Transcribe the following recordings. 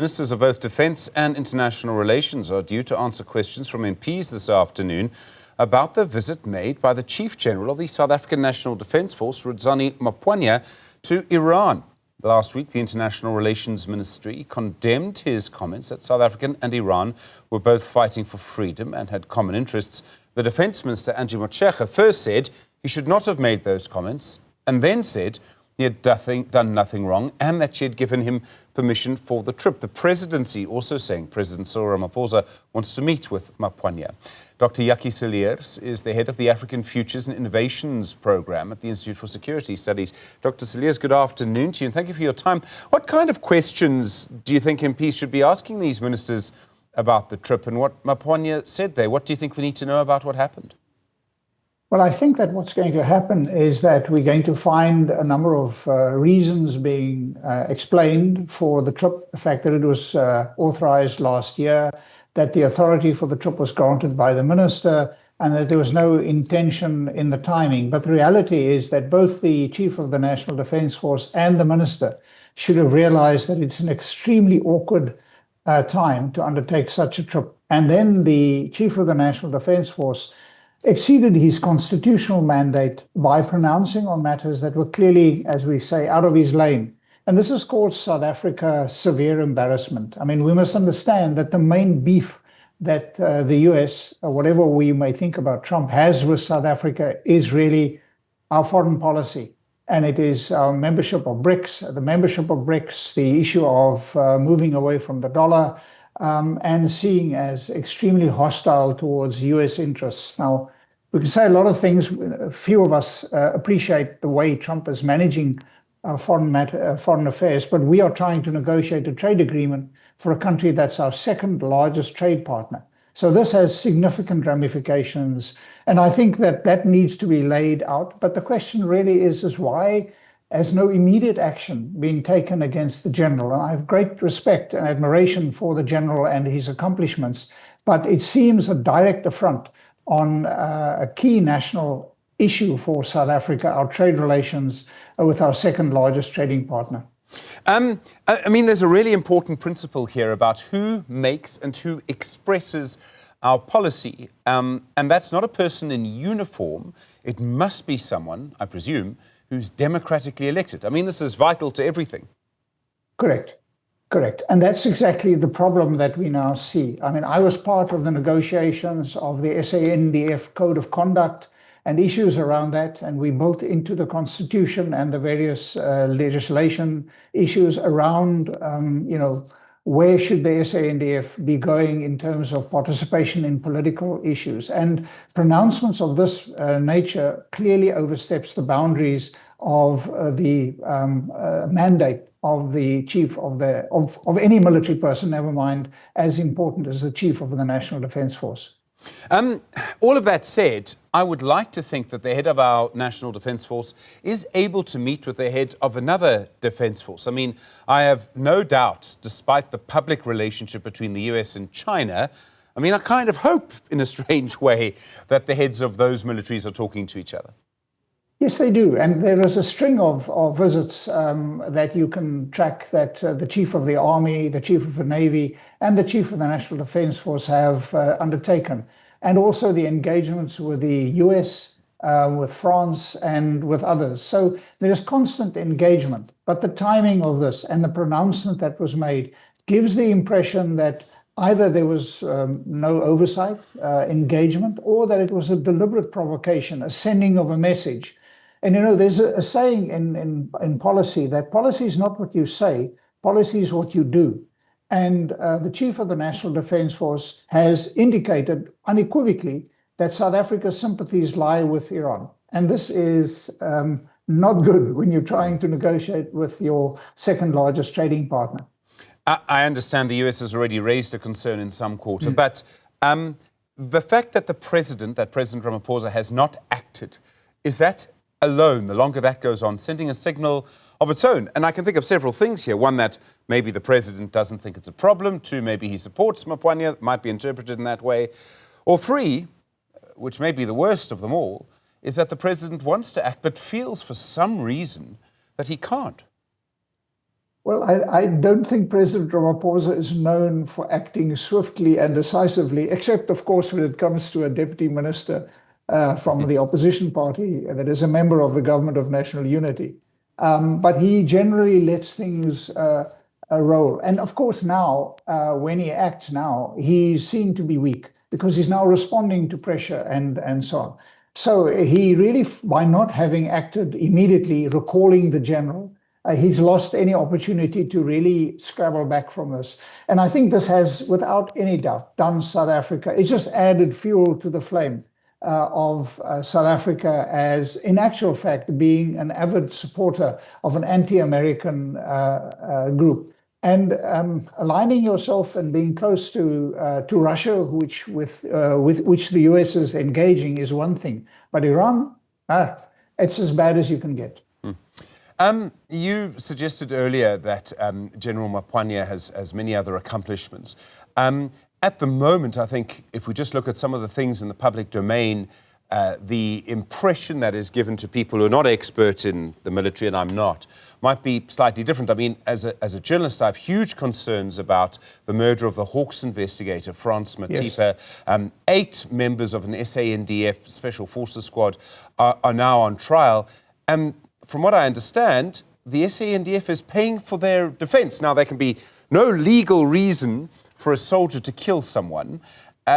Ministers of both Defence and International Relations are due to answer questions from MPs this afternoon about the visit made by the Chief General of the South African National Defence Force, Rudzani, Maphwanya, to Iran. Last week, the International Relations Ministry condemned his comments that South Africa and Iran were both fighting for freedom and had common interests. The Defence Minister, Andrew Motshekga, first said he should not have made those comments and then said he had done nothing wrong and that she had given him permission for the trip. The presidency also saying President Cyril Ramaphosa wants to meet with Maphwanya. Dr. Jakkie Cilliers is the head of the African Futures and Innovations Program at the Institute for Security Studies. Dr. Cilliers, good afternoon to you and thank you for your time. What kind of questions do you think MPs should be asking these ministers about the trip and what Maphwanya said there? What do you think we need to know about what happened? Well, I think that what's going to happen is that we're going to find a number of reasons being explained for the trip. The fact that it was authorized last year, that the authority for the trip was granted by the minister, and that there was no intention in the timing. But the reality is that both the Chief of the National Defence Force and the minister should have realized that it's an extremely awkward time to undertake such a trip. And then the Chief of the National Defence Force exceeded his constitutional mandate by pronouncing on matters that were clearly, as we say, out of his lane. And this has caused South Africa severe embarrassment. I mean, we must understand that the main beef that the US, or whatever we may think about Trump, has with South Africa is really our foreign policy. And it is our membership of BRICS, the issue of moving away from the dollar, and seeing as extremely hostile towards US interests. Now, we can say a lot of things. Few of us appreciate the way Trump is managing foreign affairs, but we are trying to negotiate a trade agreement for a country that's our second largest trade partner. So this has significant ramifications, and I think that that needs to be laid out. But the question really is why has no immediate action been taken against the general? And I have great respect and admiration for the general and his accomplishments, but it seems a direct affront on a key national issue for South Africa, our trade relations with our second largest trading partner. I mean, there's a really important principle here about who makes and who expresses our policy. And that's not a person in uniform. It must be someone, I presume, who's democratically elected. I mean, this is vital to everything. Correct. And that's exactly the problem that we now see. I mean, I was part of the negotiations of the SANDF Code of Conduct and issues around that, and we built into the Constitution and the various legislation issues around, where should the SANDF be going in terms of participation in political issues. And pronouncements of this nature clearly oversteps the boundaries of the mandate of the chief of any military person, never mind as important as the Chief of the National Defence Force. All of that said, I would like to think that the head of our National Defence Force is able to meet with the head of another defence force. I mean, I have no doubt, despite the public relationship between the US and China, I mean, I kind of hope in a strange way that the heads of those militaries are talking to each other. Yes, they do. And there is a string of visits that you can track that the Chief of the Army, the Chief of the Navy, and the Chief of the National Defence Force have undertaken. And also the engagements with the US, with France, and with others. So there is constant engagement. But the timing of this and the pronouncement that was made gives the impression that either there was no oversight, engagement, or that it was a deliberate provocation, a sending of a message. And, there's a saying in policy that policy is not what you say, policy is what you do. And the Chief of the National Defence Force has indicated unequivocally that South Africa's sympathies lie with Iran. And this is not good when you're trying to negotiate with your second largest trading partner. I understand the US has already raised a concern in some quarter, but the fact that President Ramaphosa has not acted, is that alone, the longer that goes on, sending a signal of its own? And I can think of several things here. One, that maybe the president doesn't think it's a problem. Two, maybe he supports Maphwanya, might be interpreted in that way. Or three, which may be the worst of them all, is that the president wants to act but feels for some reason that he can't. Well, I don't think President Ramaphosa is known for acting swiftly and decisively, except, of course, when it comes to a deputy minister from the opposition party that is a member of the government of national unity. But he generally lets things roll. And of course, now, when he acts now, he's seen to be weak because he's now responding to pressure and so on. So he really, by not having acted immediately, recalling the general, he's lost any opportunity to really scrabble back from this. And I think this has, without any doubt, done South Africa. It's just added fuel to the flame of South Africa as, in actual fact, being an avid supporter of an anti-American group. And aligning yourself and being close to Russia, with which the US is engaging, is one thing. But Iran, it's as bad as you can get. You suggested earlier that General Maphwanya has many other accomplishments. At the moment, I think if we just look at some of the things in the public domain, the impression that is given to people who are not experts in the military, and I'm not, might be slightly different. I mean, as a journalist, I have huge concerns about the murder of the Hawks investigator, Frans Matipa. Yes. 8 members of an SANDF Special Forces Squad are now on trial. And from what I understand, the SANDF is paying for their defense. Now, there can be no legal reason for a soldier to kill someone,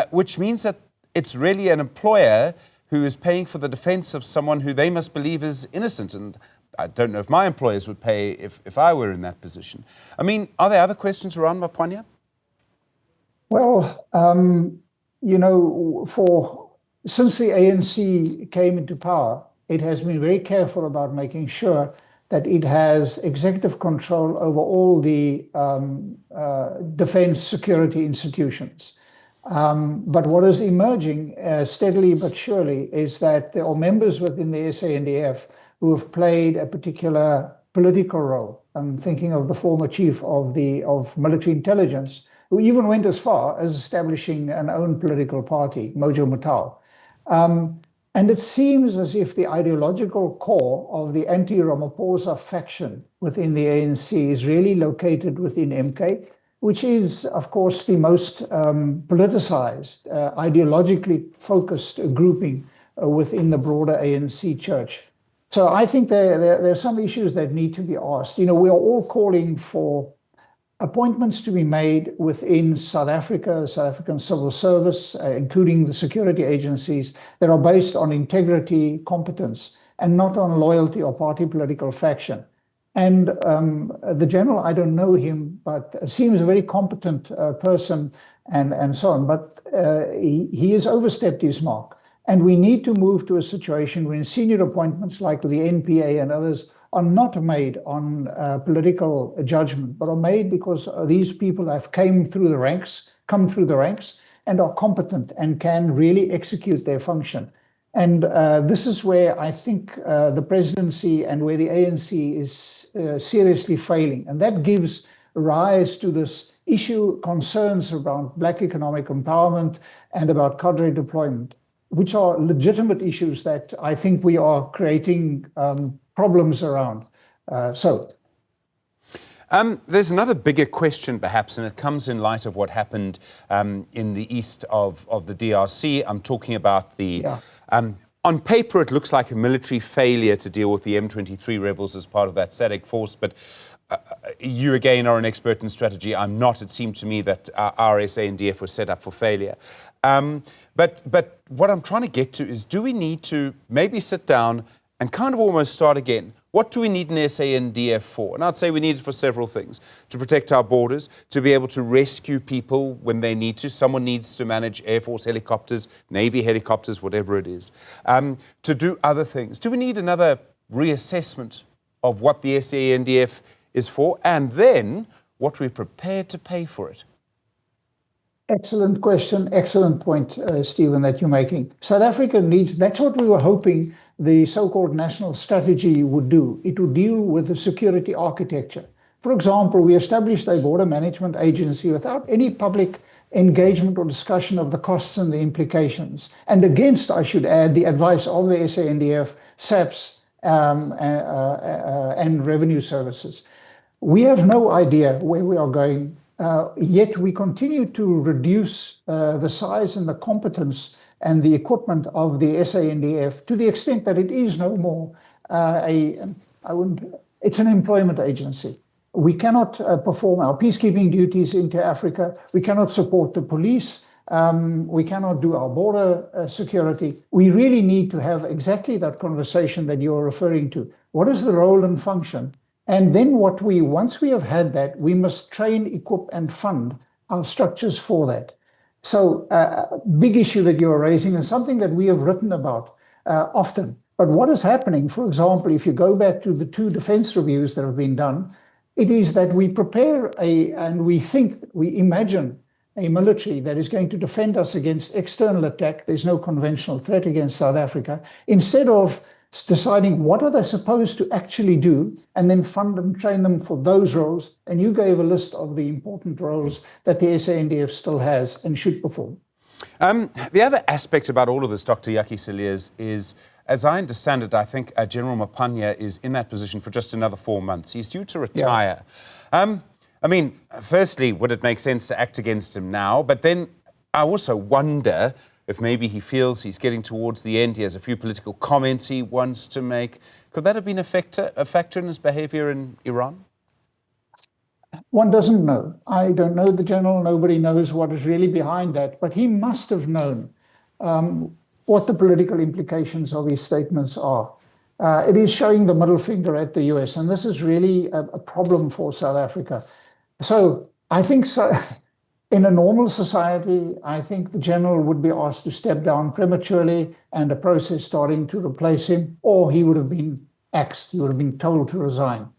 which means that it's really an employer who is paying for the defense of someone who they must believe is innocent. And I don't know if my employers would pay if I were in that position. I mean, are there other questions around Maphwanya? Well, you know, since the ANC came into power, it has been very careful about making sure that it has executive control over all the defense security institutions. But what is emerging steadily but surely is that there are members within the SANDF who have played a particular political role. I'm thinking of the former chief of military intelligence, who even went as far as establishing an own political party, Mojo Matau. And it seems as if the ideological core of the anti-Ramaphosa faction within the ANC is really located within MK, which is, of course, the most politicized, ideologically focused grouping within the broader ANC church. So I think there are some issues that need to be asked. You know, we are all calling for appointments to be made within South Africa, South African civil service, including the security agencies, that are based on integrity, competence, and not on loyalty or party political faction. And the general, I don't know him, but seems a very competent person and so on. But he has overstepped his mark. And we need to move to a situation when senior appointments like the NPA and others are not made on political judgment, but are made because these people have come through the ranks and are competent and can really execute their function. And this is where I think the presidency and where the ANC is seriously failing. And that gives rise to this issue, concerns around Black economic empowerment and about cadre deployment, which are legitimate issues that I think we are creating problems around. There's another bigger question, perhaps, and it comes in light of what happened in the east of the DRC. I'm talking about the... Yeah. On paper, it looks like a military failure to deal with the M23 rebels as part of that SADC force, but you, again, are an expert in strategy. I'm not. It seemed to me that our SANDF was set up for failure. But what I'm trying to get to is, do we need to maybe sit down and kind of almost start again? What do we need an SANDF for? And I'd say we need it for several things. To protect our borders, to be able to rescue people when they need to. Someone needs to manage Air Force helicopters, Navy helicopters, whatever it is. To do other things. Do we need another reassessment of what the SANDF is for? And then, what we're prepared to pay for it? Excellent question, excellent point, Stephen, that you're making. South Africa needs, that's what we were hoping the so-called national strategy would do. It would deal with the security architecture. For example, we established a border management agency without any public engagement or discussion of the costs and the implications, and against, I should add, the advice of the SANDF, SAPS, and revenue services. We have no idea where we are going, yet we continue to reduce the size and the competence and the equipment of the SANDF to the extent that it is no more it's an employment agency. We cannot perform our peacekeeping duties into Africa. We cannot support the police. We cannot do our border security. We really need to have exactly that conversation that you're referring to. What is the role and function? And then once we have had that, we must train, equip, and fund our structures for that. So big issue that you're raising is something that we have written about often. But what is happening, for example, if you go back to the 2 defense reviews that have been done, it is that we prepare and we imagine a military that is going to defend us against external attack. There's no conventional threat against South Africa. Instead of deciding what are they supposed to actually do and then fund and train them for those roles. And you gave a list of the important roles that the SANDF still has and should perform. The other aspect about all of this, Dr. Jakkie Cilliers, is, as I understand it, I think General Maphwanya is in that position for just another 4 months. He's due to retire. Yeah. I mean, firstly, would it make sense to act against him now? But then I also wonder if maybe he feels he's getting towards the end. He has a few political comments he wants to make. Could that have been a factor in his behavior in Iran? One doesn't know. I don't know the general. Nobody knows what is really behind that. But he must have known what the political implications of his statements are. It is showing the middle finger at the US, and this is really a problem for South Africa. So I think in a normal society, I think the general would be asked to step down prematurely and a process starting to replace him, or he would have been axed, he would have been told to resign.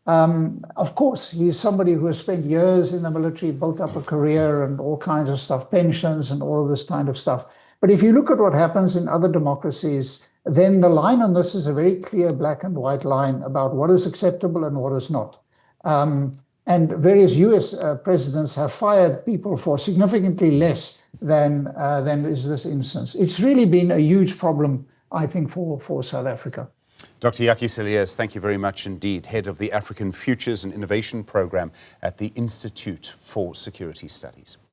Of course, he is somebody who has spent years in the military, built up a career and all kinds of stuff, pensions and all of this kind of stuff. But if you look at what happens in other democracies, then the line on this is a very clear black and white line about what is acceptable and what is not. And various US presidents have fired people for significantly less than is this instance. It's really been a huge problem, I think, for South Africa. Dr. Jakkie Cilliers, thank you very much indeed, head of the African Futures and Innovation Program at the Institute for Security Studies.